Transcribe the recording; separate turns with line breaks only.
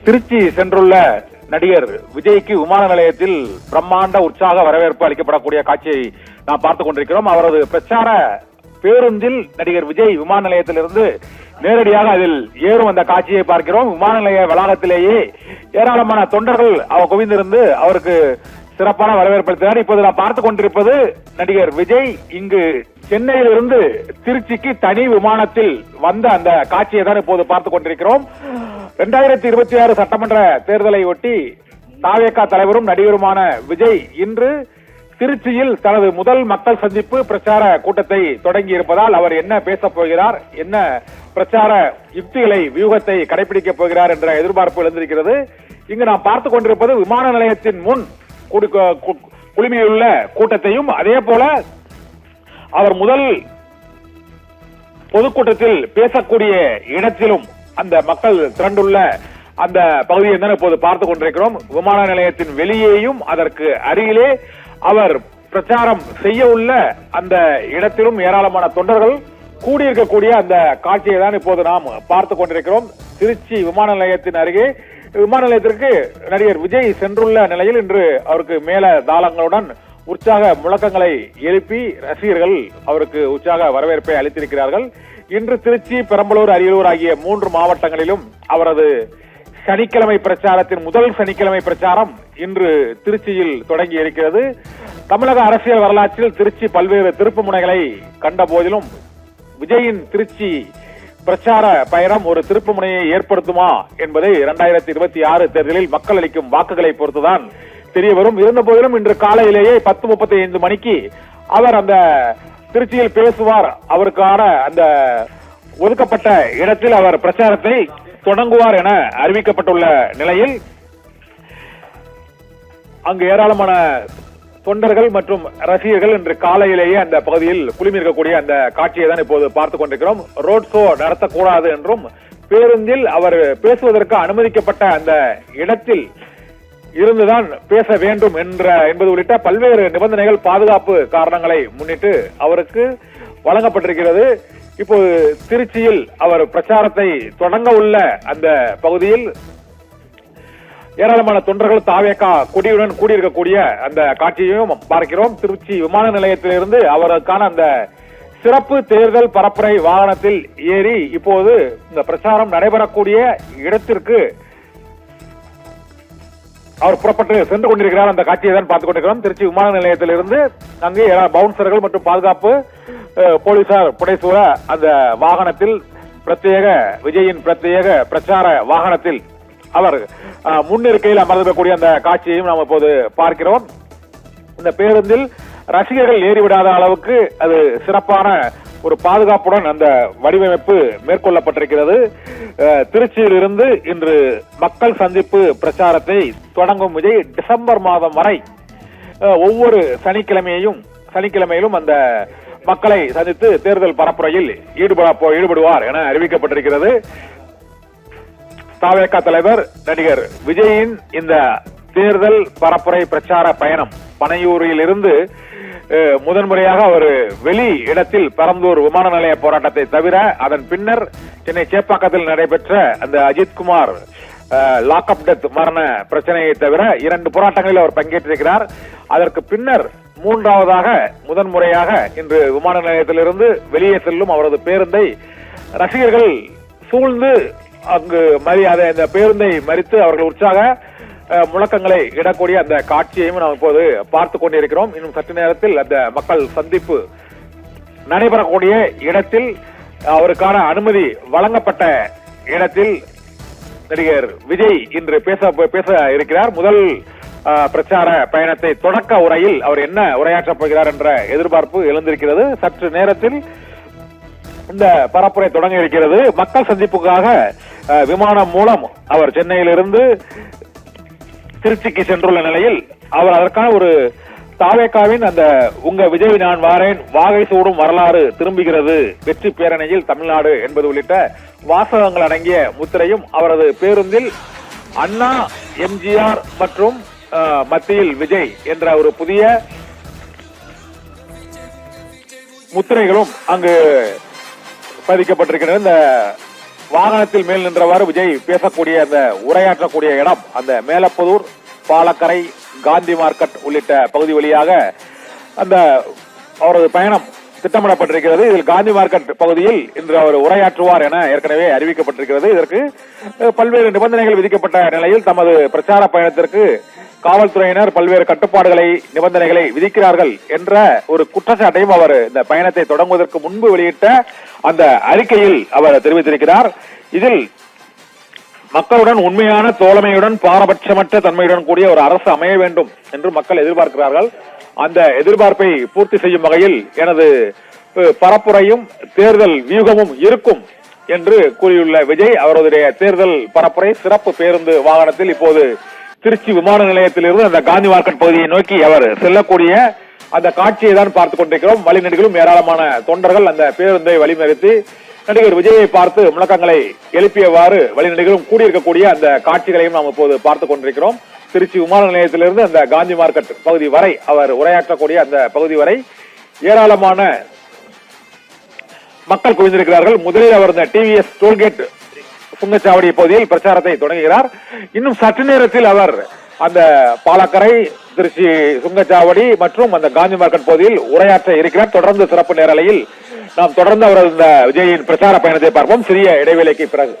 திருச்சி சென்றுள்ள நடிகர் விஜய்க்கு விமான நிலையத்தில் பிரம்மாண்ட உற்சாக வரவேற்பு அளிக்கப்படக்கூடிய காட்சியை நாம் பார்த்துக் கொண்டிருக்கிறோம். அவரது பிரச்சார பேருந்தில் நடிகர் விஜய் விமான நிலையத்திலிருந்து நேரடியாக அதில் ஏறும் அந்த காட்சியை பார்க்கிறோம். விமான நிலைய வளாகத்திலேயே ஏராளமான தொண்டர்கள் அவர் குவிந்திருந்து அவருக்கு சிறப்பான வரவேற்பு அளித்தார். இப்போது நாம் பார்த்துக் கொண்டிருப்பது நடிகர் விஜய் இங்கு சென்னையிலிருந்து திருச்சிக்கு தனி விமானத்தில் வந்த அந்த காட்சியை தான் இப்போது பார்த்துக் கொண்டிருக்கிறோம். 2026 சட்டமன்ற தேர்தலை ஒட்டி தாவேகா தலைவரும் நடிகருமான விஜய் இன்று திருச்சியில் தனது முதல் மக்கள் சந்திப்பு பிரச்சார கூட்டத்தை தொடங்கி இருப்பதால் அவர் என்ன பேசப் போகிறார், என்ன பிரச்சார யுக்திகளை வியூகத்தை கடைபிடிக்கப் போகிறார் என்ற எதிர்பார்ப்பு எழுந்திருக்கிறது. இங்கு நாம் பார்த்துக் கொண்டிருப்பது விமான நிலையத்தின் முன் குழுமியுள்ள கூட்டத்தையும் அதே போல அவர் முதல் பொதுக்கூட்டத்தில் பேசக்கூடிய இடத்திலும் அந்த மக்கள் திரண்டுள்ள அந்த பகுதியை தான் இப்போது பார்த்துக் கொண்டிருக்கிறோம். விமான நிலையத்தின் வெளியேயும் அதற்கு அருகிலே அவர் பிரச்சாரம் செய்ய உள்ள அந்த இடத்திலும் ஏராளமான தொண்டர்கள் கூடியிருக்கக்கூடிய அந்த காட்சியை தான் இப்போது நாம் பார்த்துக் கொண்டிருக்கிறோம். திருச்சி விமான நிலையத்தின் அருகே விமான நிலையத்திற்கு நடிகர் விஜய் சென்றுள்ள நிலையில் இன்று அவருக்கு மேல தாளங்களுடன் உற்சாக முழக்கங்களை எழுப்பி ரசிகர்கள் அவருக்கு உற்சாக வரவேற்பை அளித்திருக்கிறார்கள். இன்று திருச்சி, பெரம்பலூர், அரியலூர் ஆகிய 3 மாவட்டங்களிலும் அவரது சனிக்கிழமை பிரச்சாரத்தின் முதல் சனிக்கிழமை பிரச்சாரம் இன்று திருச்சியில் தொடங்கி இருக்கிறது. தமிழக அரசியல் வரலாற்றில் திருச்சி பல்வேறு திருப்பு முனைகளை கண்ட போதிலும் விஜயின் திருச்சி பிரச்சார பயணம் ஒரு திருப்பு முனையை ஏற்படுத்துமா என்பதை 2026 தேர்தலில் மக்கள் அளிக்கும் வாக்குகளை பொறுத்துதான் தெரிய வரும். இருந்த போதிலும் இன்று காலையிலேயே 10:35 மணிக்கு அவர் அந்த திருச்சியில் பேசுவார். அவருக்கான அந்த ஒதுக்கப்பட்ட இடத்தில் அவர் பிரச்சாரத்தை தொடங்குவார் என அறிவிக்கப்பட்டுள்ள நிலையில் அங்கு ஏராளமான தொண்டர்கள் மற்றும் ரசிகர்கள் இன்று காலையிலேயே அந்த பகுதியில் குழுமியிருக்கக்கூடிய அந்த காட்சியை தான் இப்போது பார்த்துக் கொண்டிருக்கிறோம். ரோட் ஷோ நடத்தக்கூடாது என்றும் பேருந்தில் அவர் பேசுவதற்கு அனுமதிக்கப்பட்ட அந்த இடத்தில் இருந்துதான் பேச வேண்டும் என்பது உள்ளிட்ட பல்வேறு நிபந்தனைகள் பாதுகாப்பு காரணங்களை முன்னிட்டு அவருக்கு வழங்கப்பட்டிருக்கிறது. இப்போது திருச்சியில் அவர் பிரச்சாரத்தை தொடங்க உள்ள அந்த பகுதியில் ஏராளமான தொண்டர்கள் தாவேகா கொடியுடன் கூடியிருக்கக்கூடிய அந்த காட்சியையும் பார்க்கிறோம். திருச்சி விமான நிலையத்திலிருந்து அவருக்கான அந்த சிறப்பு தேர்தல் பரப்புரை வாகனத்தில் ஏறி இப்போது இந்த பிரச்சாரம் நடைபெறக்கூடிய இடத்திற்கு அவர் புறப்பட்டு சென்று கொண்டிருக்கிறார். அந்த காட்சியை தான் பார்த்துக் கொண்டிருக்கிறோம். திருச்சி விமான நிலையத்திலிருந்து அங்கே பவுன்சர்கள் மற்றும் பாதுகாப்பு போலீசார் புடைசூழ அந்த வாகனத்தில் விஜயின் பிரத்யேக பிரச்சார வாகனத்தில் அவர் முன்னிருக்கையில் அமர்ந்திருக்கக்கூடிய அந்த காட்சியையும் நாம் இப்போது பார்க்கிறோம். இந்த பேருந்தில் ரசிகர்கள் ஏறிவிடாத அளவுக்கு அது சிறப்பான ஒரு பாதுகாப்புடன் அந்த வடிவமைப்பு மேற்கொள்ளப்பட்டிருக்கிறது. திருச்சியில் இருந்து இன்று மக்கள் சந்திப்பு பிரச்சாரத்தை தொடங்கும் விஜய் டிசம்பர் மாதம் வரை ஒவ்வொரு சனிக்கிழமையிலும் அந்த மக்களை சந்தித்து தேர்தல் பரப்புரையில் ஈடுபடுவார் என அறிவிக்கப்பட்டிருக்கிறது. தாவேகா தலைவர் நடிகர் விஜயின் இந்த தேர்தல் பரப்புரை பிரச்சார பயணம் பனையூரில் இருந்து முதன்முறையாக ஒரு வெளி இடத்தில் பெரம்பலூர் விமான நிலைய போராட்டத்தை தவிர அதன் பின்னர் சென்னை சேப்பாக்கத்தில் நடைபெற்ற அந்த அஜித்குமார் லாக்அப் டெத் மரண பிரச்சனையை தவிர 2 போராட்டங்களில் அவர் பங்கேற்றிருக்கிறார். அதற்கு பின்னர் 3வதாக முதன்முறையாக இன்று விமான நிலையத்திலிருந்து வெளியே செல்லும் அவரது பேருந்தை ரசிகர்கள் சூழ்ந்து அங்கு இந்த பேருந்தை மறித்து அவர்கள் உற்சாக முழக்கங்களை இடக்கூடிய அந்த காட்சியையும் நாம் இப்போது பார்த்துக் கொண்டிருக்கிறோம். இன்னும் சற்று நேரத்தில் அந்த மக்கள் சந்திப்பு நடைபெறக்கூடிய இடத்தில் அவருக்கான அனுமதி வழங்கப்பட்ட இடத்தில் நடிகர் விஜய் இன்று பேச இருக்கிறார். முதல் பிரச்சார பயணத்தை தொடக்க உரையில் அவர் என்ன உரையாற்றப் போகிறார் என்ற எதிர்பார்ப்பு எழுந்திருக்கிறது. சற்று நேரத்தில் இந்த பரப்புரை தொடங்க இருக்கிறது. மக்கள் சந்திப்புக்காக விமானம் மூலம் அவர் சென்னையிலிருந்து திருச்சிக்கு சென்றுள்ள நிலையில் அவர் அதற்கான ஒரு தாவேகாவின் அந்த உங்க விஜய் நான் வாரேன், வாகை சூடும் வரலாறு திரும்புகிறது, வெற்றி பேரணியில் தமிழ்நாடு என்பது உள்ளிட்ட வாசகங்கள் அடங்கிய முத்திரையும் அவரது பேருந்தில் அண்ணா, எம்ஜிஆர் மற்றும் மத்தியில் விஜய் என்ற ஒரு புதிய முத்திரைகளும் அங்கு பதிக்கப்பட்டிருக்கின்றன. இந்த வாகனத்தில் மேல் நின்றவாறு விஜய் பேசக்கூடிய அந்த உரையாற்றக்கூடிய இடம் அந்த மேலப்புதூர், பாலக்கரை, காந்தி மார்க்கெட் உள்ளிட்ட பகுதி வழியாக அந்த அவரது பயணம் திட்டமிடப்பட்டிருக்கிறது. இதில் காந்தி மார்க்கெட் பகுதியில் இன்று அவர் உரையாற்றுவார் என ஏற்கனவே அறிவிக்கப்பட்டிருக்கிறது. இதற்கு பல்வேறு நிபந்தனைகள் விதிக்கப்பட்ட நிலையில் தமது பிரச்சார பயணத்திற்கு காவல்துறையினர் பல்வேறு கட்டுப்பாடுகளை, நிபந்தனைகளை விதிக்கிறார்கள் என்ற ஒரு குற்றச்சாட்டையும் அவர் இந்த பயணத்தை தொடங்குவதற்கு முன்பு வெளியிட்ட அந்த அறிக்கையில் அவர் தெரிவித்திருக்கிறார். இதில் மக்களுடன் உண்மையான தோழமையுடன், பாரபட்சமற்ற தன்மையுடன் கூடிய ஒரு அரசு அமைய வேண்டும் என்று மக்கள் எதிர்பார்க்கிறார்கள். அந்த எதிர்பார்ப்பை பூர்த்தி செய்யும் வகையில் எனது பரப்புரையும் தேர்தல் வியூகமும் இருக்கும் என்று கூறியுள்ள விஜய் அவருடைய தேர்தல் பரப்புரை சிறப்பு பேருந்து வாகனத்தில் இப்போது திருச்சி விமான நிலையத்திலிருந்து அந்த காந்தி மார்க்கெட் பகுதியை நோக்கி அவர் செல்லக்கூடிய அந்த காட்சியை தான் பார்த்துக் கொண்டிருக்கிறோம். வழிநெடுகிலும் ஏராளமான தொண்டர்கள் அந்த பேருந்தை வழிமறித்து நடிகர் விஜயை பார்த்து முழக்கங்களை எழுப்பியவாறு வழிநெடுகிலும் கூடியிருக்கக்கூடிய அந்த காட்சிகளையும் நாம் இப்போது பார்த்துக் கொண்டிருக்கிறோம். திருச்சி விமான நிலையத்திலிருந்து அந்த காந்தி மார்க்கெட் பகுதி வரை அவர் உரையாற்றக்கூடிய அந்த பகுதி வரை ஏராளமான மக்கள் குவிந்திருக்கிறார்கள். முதலில் அவர் இந்த டிவிஎஸ் டோல்கேட் சுங்கச்சாவடி பகுதியில் பிரச்சாரத்தை தொடங்குகிறார். இன்னும் சற்று நேரத்தில் அவர் அந்த பாலக்கரை, திருச்சி சுங்கச்சாவடி மற்றும் அந்த காந்தி மார்க்கெட் பகுதியில் உரையாற்ற இருக்கிறார். தொடர்ந்து சிறப்பு நேரலையில் நாம் தொடர்ந்து அவரது இந்த விஜயின் பிரச்சார பயணத்தை பார்ப்போம் சிறிய இடைவேளைக்கு பிறகு.